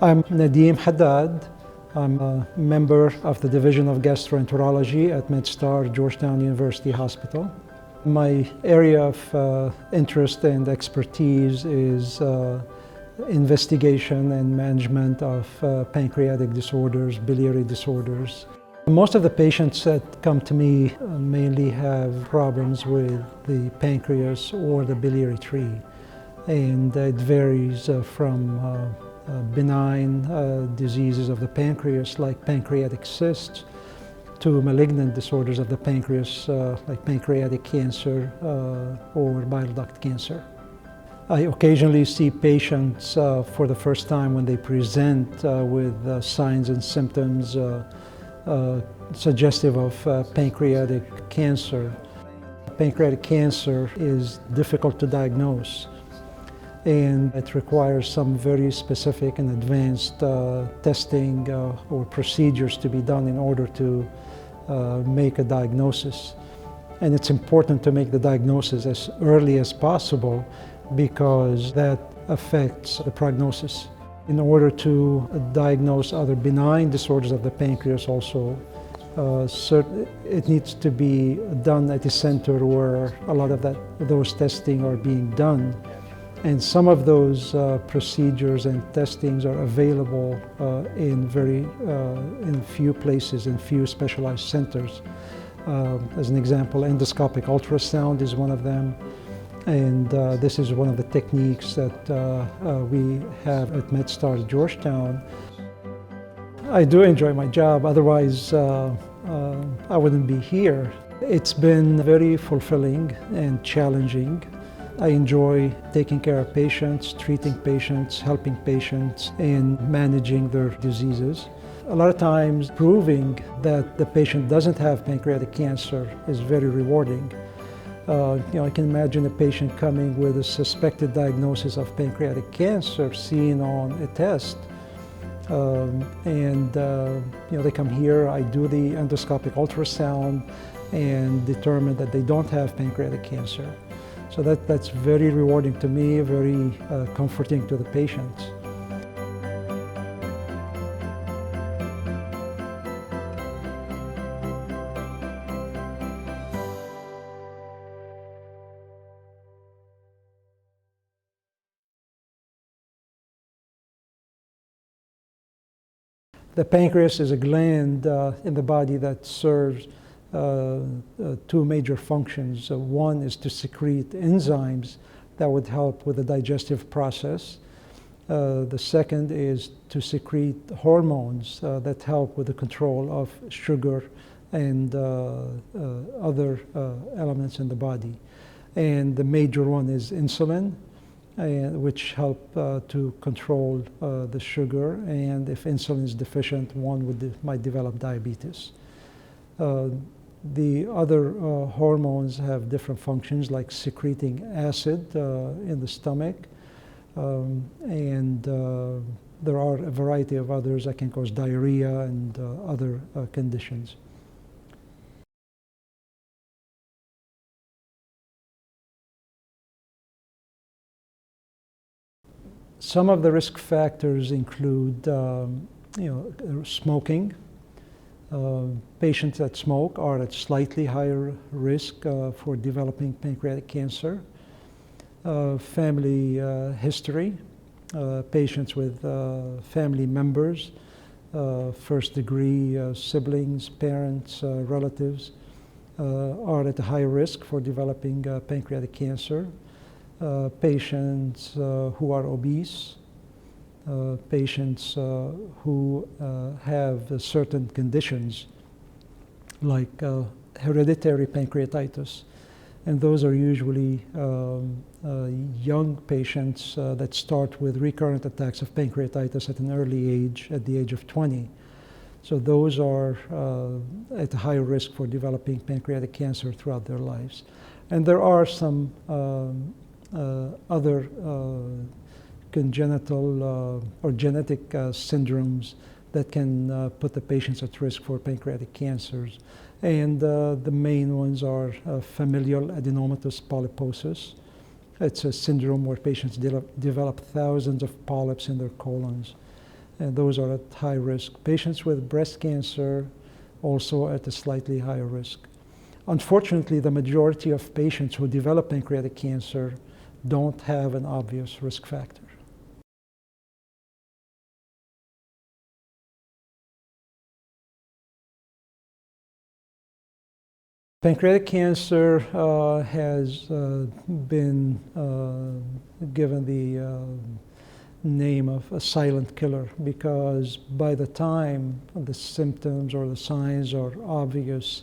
I'm Nadim Haddad. I'm a member of the Division of Gastroenterology at MedStar Georgetown University Hospital. My area of interest and expertise is investigation and management of pancreatic disorders, biliary disorders. Most of the patients that come to me mainly have problems with the pancreas or the biliary tree, and it varies from benign diseases of the pancreas like pancreatic cysts to malignant disorders of the pancreas like pancreatic cancer or bile duct cancer. I occasionally see patients for the first time when they present with signs and symptoms suggestive of pancreatic cancer. Pancreatic cancer is difficult to diagnose, and it requires some very specific and advanced testing or procedures to be done in order to make a diagnosis. And it's important to make the diagnosis as early as possible because that affects the prognosis. In order to diagnose other benign disorders of the pancreas also, it needs to be done at a center where a lot of those testing are being done. And some of those procedures and testings are available in few places, in few specialized centers. As an example, endoscopic ultrasound is one of them. And this is one of the techniques that we have at MedStar Georgetown. I do enjoy my job, otherwise I wouldn't be here. It's been very fulfilling and challenging. I enjoy taking care of patients, treating patients, helping patients, and managing their diseases. A lot of times proving that the patient doesn't have pancreatic cancer is very rewarding. I can imagine a patient coming with a suspected diagnosis of pancreatic cancer seen on a test. They come here, I do the endoscopic ultrasound and determine that they don't have pancreatic cancer. So that's very rewarding to me, very comforting to the patients. The pancreas is a gland in the body that serves two major functions. One is to secrete enzymes that would help with the digestive process. The second is to secrete hormones that help with the control of sugar and other elements in the body. And the major one is insulin, which help to control the sugar, and if insulin is deficient, one might develop diabetes. The other hormones have different functions, like secreting acid in the stomach, and there are a variety of others that can cause diarrhea and other conditions. Some of the risk factors include smoking. Patients that smoke are at slightly higher risk for developing pancreatic cancer. Family history, patients with family members, first degree siblings, parents, relatives are at a high risk for developing pancreatic cancer. Patients who are obese, patients who have certain conditions like hereditary pancreatitis, and those are usually young patients that start with recurrent attacks of pancreatitis at an early age, at the age of 20. So those are at a high risk for developing pancreatic cancer throughout their lives. And there are some other congenital or genetic syndromes that can put the patients at risk for pancreatic cancers. And the main ones are familial adenomatous polyposis. It's a syndrome where patients develop thousands of polyps in their colons. and those are at high risk. Patients with breast cancer also at a slightly higher risk. Unfortunately, the majority of patients who develop pancreatic cancer don't have an obvious risk factor. Pancreatic cancer has been given the name of a silent killer because by the time the symptoms or the signs are obvious,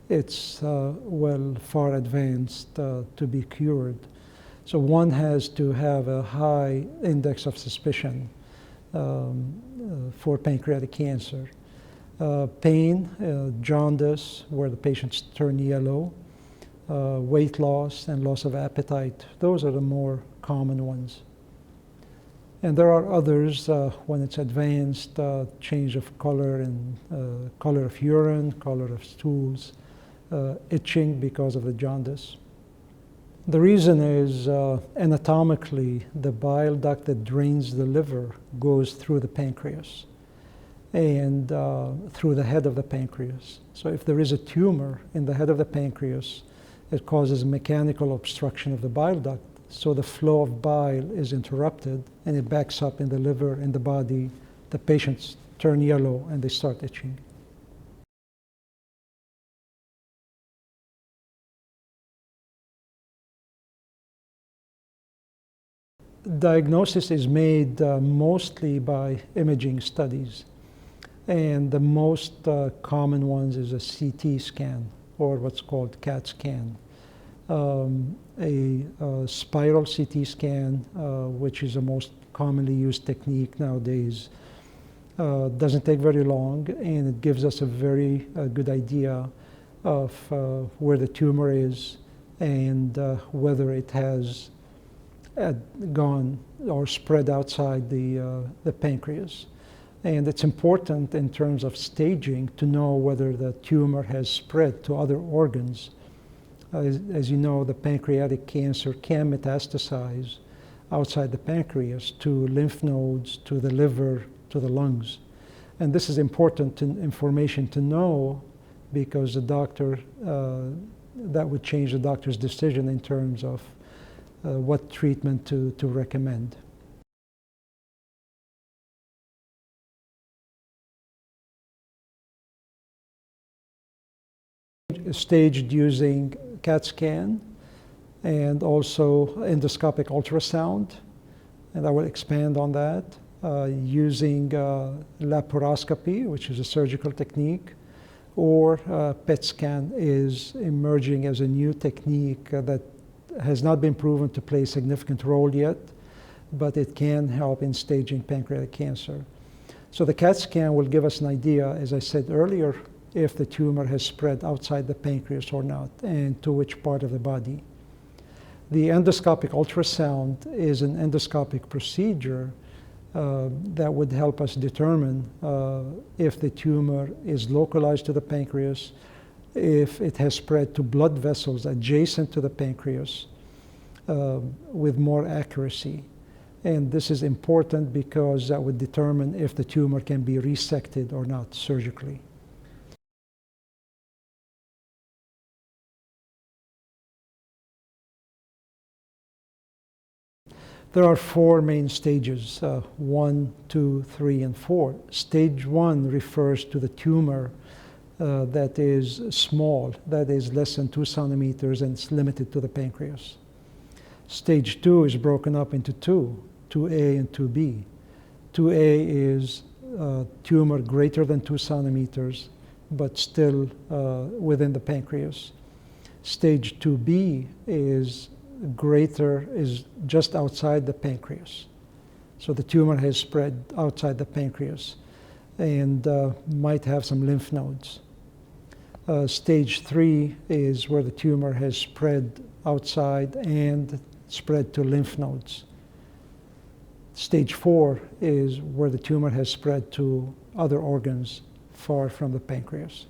it's well far advanced to be cured. So one has to have a high index of suspicion for pancreatic cancer. Pain, jaundice, where the patients turn yellow, weight loss and loss of appetite, those are the more common ones. And there are others when it's advanced, change of color and color of urine, color of stools, itching because of the jaundice. The reason is anatomically, the bile duct that drains the liver goes through the pancreas and through the head of the pancreas. So if there is a tumor in the head of the pancreas, it causes mechanical obstruction of the bile duct. So the flow of bile is interrupted and it backs up in the liver, in the body. The patients turn yellow and they start itching. Diagnosis is made mostly by imaging studies. And the most common ones is a CT scan or what's called CAT scan. A spiral CT scan, which is the most commonly used technique nowadays, doesn't take very long and it gives us a very good idea of where the tumor is and whether it has gone or spread outside the pancreas. And it's important in terms of staging to know whether the tumor has spread to other organs. As you know, the pancreatic cancer can metastasize outside the pancreas to lymph nodes, to the liver, to the lungs. And this is important information to know because the doctor, that would change the doctor's decision in terms of what treatment to recommend. Staged using CAT scan and also endoscopic ultrasound, and I will expand on that, using laparoscopy, which is a surgical technique, or PET scan is emerging as a new technique that has not been proven to play a significant role yet, but it can help in staging pancreatic cancer. So the CAT scan will give us an idea, as I said earlier, if the tumor has spread outside the pancreas or not, and to which part of the body. The endoscopic ultrasound is an endoscopic procedure that would help us determine if the tumor is localized to the pancreas, if it has spread to blood vessels adjacent to the pancreas with more accuracy. And this is important because that would determine if the tumor can be resected or not surgically. There are four main stages, 1, 2, 3, and 4. Stage 1 refers to the tumor that is small, that is less than 2 centimeters, and it's limited to the pancreas. Stage 2 is broken up into two, 2A and 2B. 2A is tumor greater than 2 centimeters, but still within the pancreas. Stage 2B is just outside the pancreas. So the tumor has spread outside the pancreas and might have some lymph nodes. Stage 3 is where the tumor has spread outside and spread to lymph nodes. Stage 4 is where the tumor has spread to other organs far from the pancreas.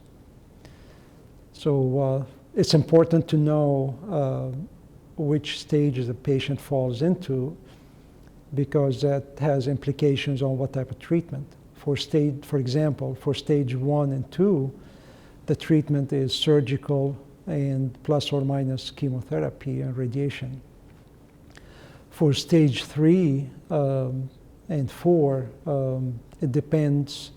So it's important to know which stage the patient falls into because that has implications on what type of treatment. For example, for stage 1 and 2, the treatment is surgical and plus or minus chemotherapy and radiation. For stage 3 and 4, it depends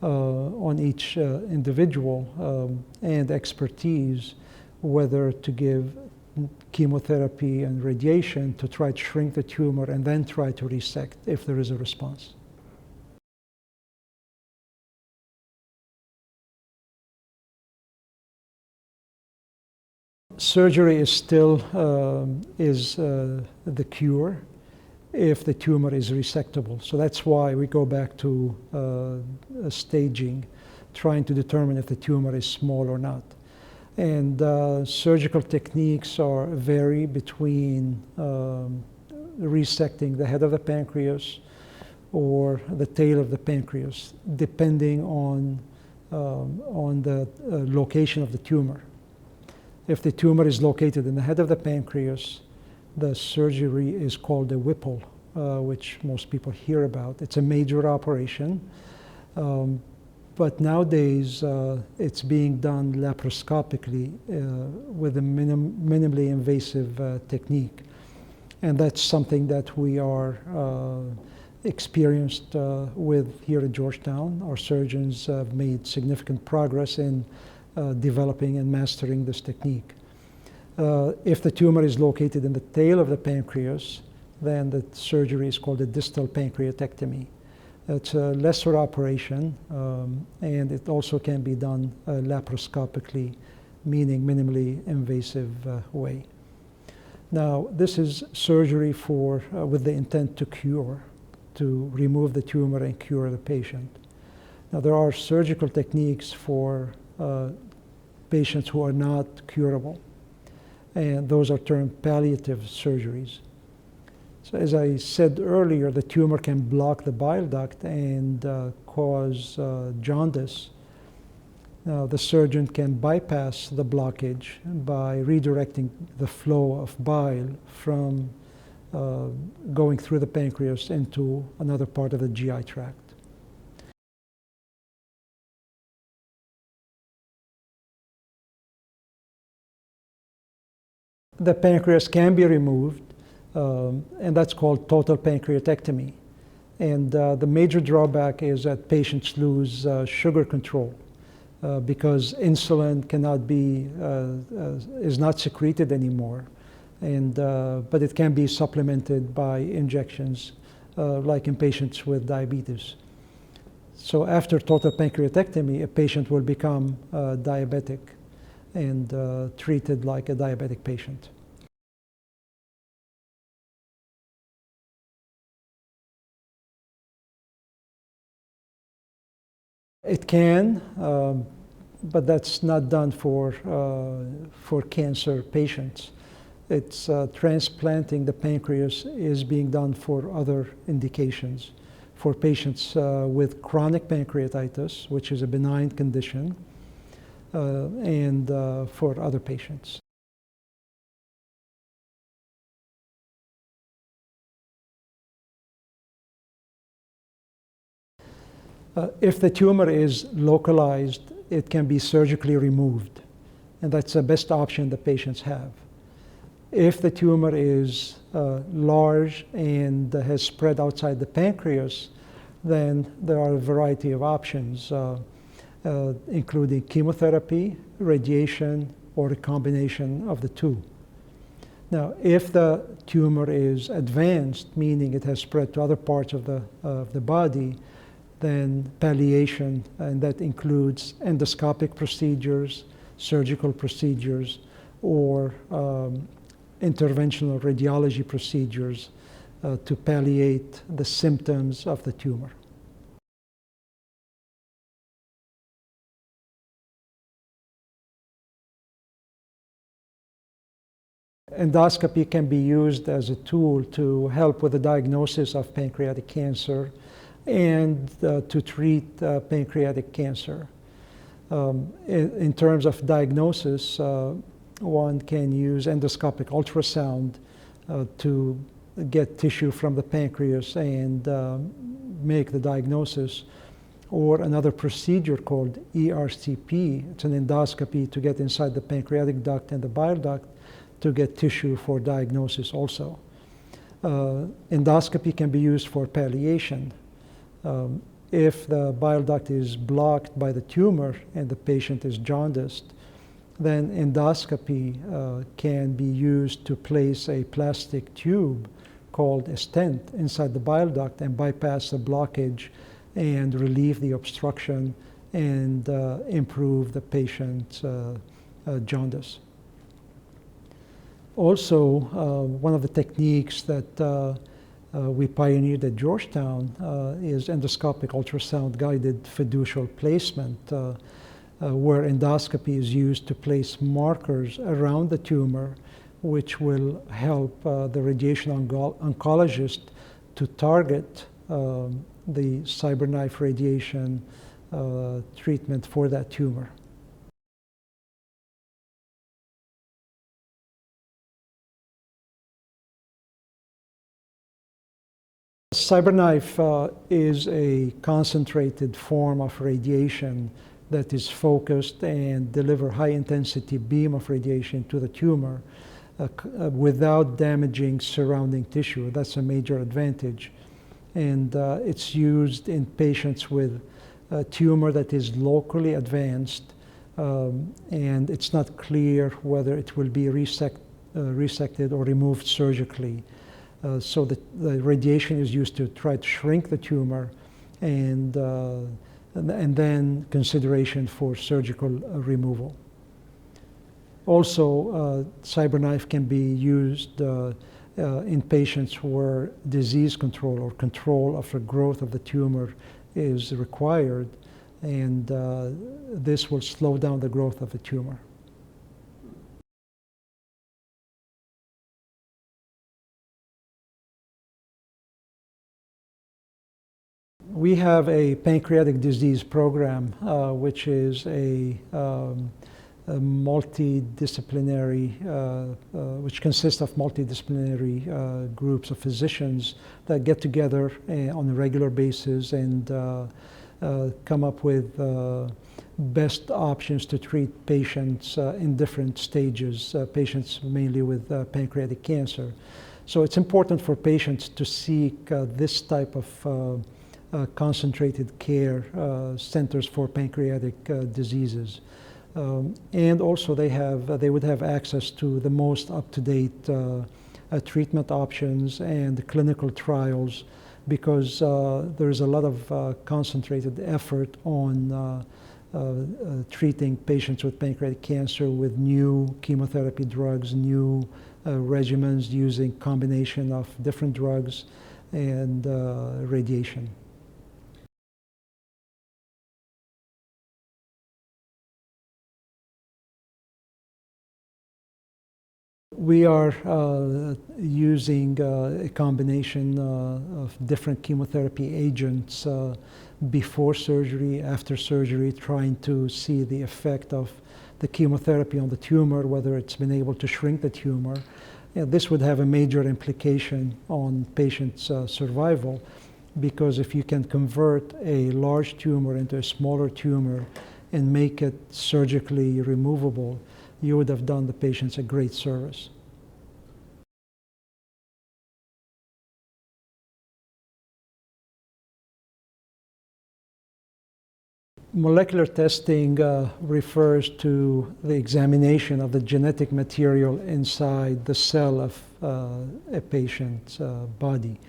on each individual and expertise whether to give chemotherapy and radiation to try to shrink the tumor and then try to resect if there is a response. Surgery is still the cure if the tumor is resectable. So that's why we go back to staging, trying to determine if the tumor is small or not. And surgical techniques vary between resecting the head of the pancreas or the tail of the pancreas, depending on the location of the tumor. If the tumor is located in the head of the pancreas, the surgery is called a Whipple, which most people hear about. It's a major operation, but nowadays it's being done laparoscopically with a minimally invasive technique. And that's something that we are experienced with here at Georgetown. Our surgeons have made significant progress in developing and mastering this technique. If the tumor is located in the tail of the pancreas, then the surgery is called a distal pancreatectomy. It's a lesser operation, and it also can be done laparoscopically, meaning minimally invasive way. Now, this is surgery with the intent to cure, to remove the tumor and cure the patient. Now, there are surgical techniques for patients who are not curable, and those are termed palliative surgeries. So as I said earlier, the tumor can block the bile duct and cause jaundice. Now, the surgeon can bypass the blockage by redirecting the flow of bile from going through the pancreas into another part of the GI tract. The pancreas can be removed, and that's called total pancreatectomy. And the major drawback is that patients lose sugar control because insulin is not secreted anymore. But it can be supplemented by injections, like in patients with diabetes. So after total pancreatectomy, a patient will become diabetic and treated like a diabetic patient. It can, but that's not done for cancer patients. It's transplanting the pancreas is being done for other indications, for patients with chronic pancreatitis, which is a benign condition, and for other patients. If the tumor is localized, it can be surgically removed, and that's the best option the patients have. If the tumor is large and has spread outside the pancreas, then there are a variety of options, including chemotherapy, radiation, or a combination of the two. Now, if the tumor is advanced, meaning it has spread to other parts of the body, then palliation, and that includes endoscopic procedures, surgical procedures, or interventional radiology procedures to palliate the symptoms of the tumor. Endoscopy can be used as a tool to help with the diagnosis of pancreatic cancer and to treat pancreatic cancer. In terms of diagnosis, one can use endoscopic ultrasound to get tissue from the pancreas and make the diagnosis, or another procedure called ERCP. It's an endoscopy to get inside the pancreatic duct and the bile duct to get tissue for diagnosis also. Endoscopy can be used for palliation. If the bile duct is blocked by the tumor and the patient is jaundiced, then endoscopy can be used to place a plastic tube called a stent inside the bile duct and bypass the blockage and relieve the obstruction and improve the patient's jaundice. Also, one of the techniques that we pioneered at Georgetown is endoscopic ultrasound-guided fiducial placement, where endoscopy is used to place markers around the tumor, which will help the radiation oncologist to target the CyberKnife radiation treatment for that tumor. CyberKnife is a concentrated form of radiation that is focused and deliver high-intensity beam of radiation to the tumor without damaging surrounding tissue. That's a major advantage. And it's used in patients with a tumor that is locally advanced, and it's not clear whether it will be resected or removed surgically. So the radiation is used to try to shrink the tumor, and then consideration for surgical removal. Also, CyberKnife can be used in patients where disease control or control of the growth of the tumor is required, and this will slow down the growth of the tumor. We have a pancreatic disease program, which is a multidisciplinary, which consists of multidisciplinary groups of physicians that get together on a regular basis and come up with best options to treat patients in different stages, patients mainly with pancreatic cancer. So it's important for patients to seek this type of concentrated care centers for pancreatic diseases. And also they would have access to the most up-to-date treatment options and clinical trials, because there's a lot of concentrated effort on treating patients with pancreatic cancer with new chemotherapy drugs, new regimens using combination of different drugs and radiation. We are using a combination of different chemotherapy agents before surgery, after surgery, trying to see the effect of the chemotherapy on the tumor, whether it's been able to shrink the tumor. This would have a major implication on patients' survival, because if you can convert a large tumor into a smaller tumor and make it surgically removable, you would have done the patients a great service. Molecular testing refers to the examination of the genetic material inside the cell of a patient's body.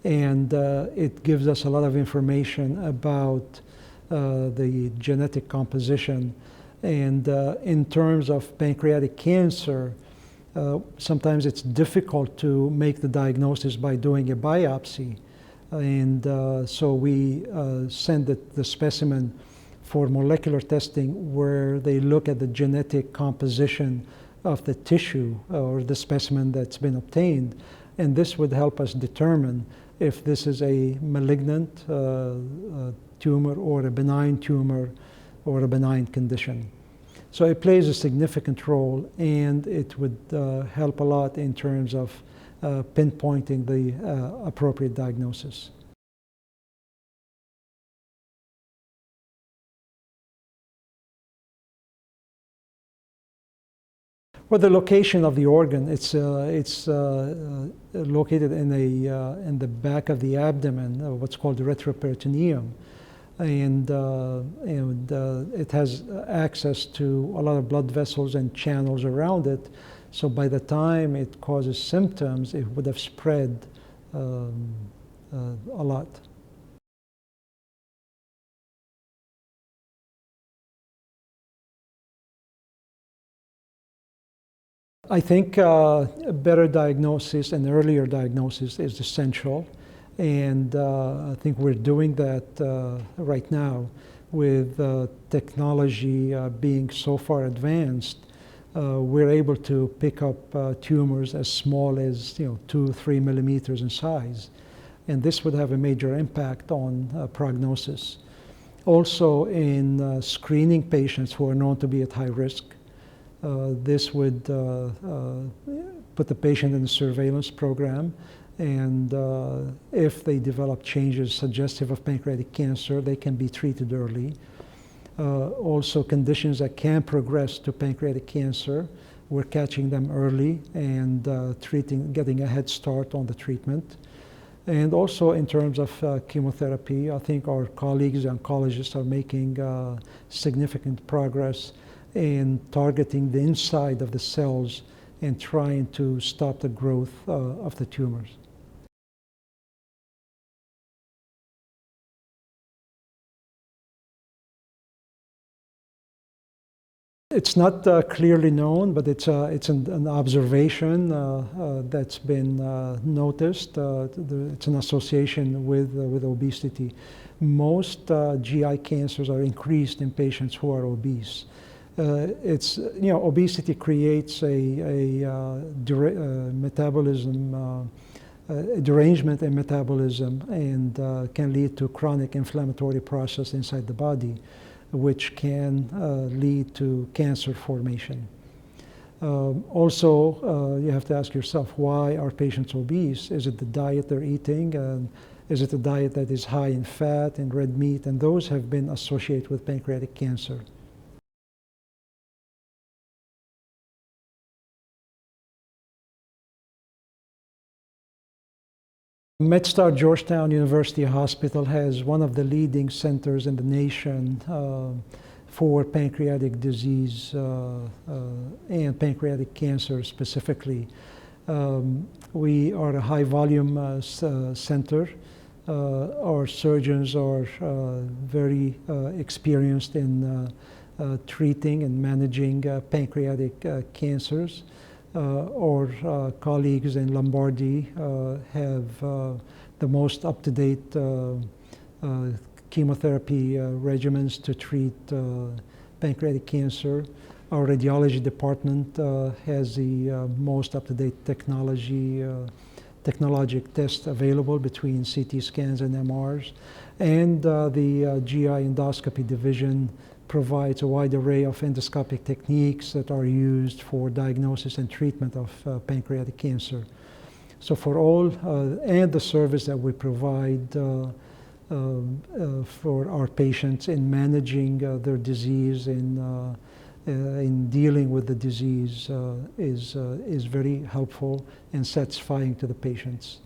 And it gives us a lot of information about the genetic composition. And in terms of pancreatic cancer, sometimes it's difficult to make the diagnosis by doing a biopsy. And so we send the specimen for molecular testing, where they look at the genetic composition of the tissue or the specimen that's been obtained. And this would help us determine if this is a malignant tumor or a benign tumor or a benign condition. So it plays a significant role, and it would help a lot in terms of pinpointing the appropriate diagnosis. Well, the location of the organ, it's located in the back of the abdomen, what's called the retroperitoneum. And it has access to a lot of blood vessels and channels around it. So by the time it causes symptoms, it would have spread a lot. I think better diagnosis and earlier diagnosis is essential, and I think we're doing that right now with technology being so far advanced. We're able to pick up tumors as small as 2-3 millimeters in size, and this would have a major impact on prognosis. Also, in screening patients who are known to be at high risk. This would put the patient in a surveillance program, and if they develop changes suggestive of pancreatic cancer, they can be treated early. Also, conditions that can progress to pancreatic cancer, we're catching them early and getting a head start on the treatment. And also in terms of chemotherapy, I think our colleagues, the oncologists, are making significant progress in targeting the inside of the cells and trying to stop the growth of the tumors. It's not clearly known, but it's an observation that's been noticed. It's an association with obesity. Most GI cancers are increased in patients who are obese. Obesity creates a metabolism, derangement in metabolism, and can lead to chronic inflammatory process inside the body, which can lead to cancer formation. Also, you have to ask yourself, why are patients obese? Is it the diet they're eating? Is it a diet that is high in fat and red meat? And those have been associated with pancreatic cancer. MedStar Georgetown University Hospital has one of the leading centers in the nation for pancreatic disease and pancreatic cancer specifically. We are a high volume center. Our surgeons are very experienced in treating and managing pancreatic cancers. Our colleagues in Lombardy have the most up-to-date chemotherapy regimens to treat pancreatic cancer. Our radiology department has the most up-to-date technologic tests available between CT scans and MRs. And the GI endoscopy division provides a wide array of endoscopic techniques that are used for diagnosis and treatment of pancreatic cancer. So for all, and the service that we provide for our patients in managing their disease, in dealing with the disease is very helpful and satisfying to the patients.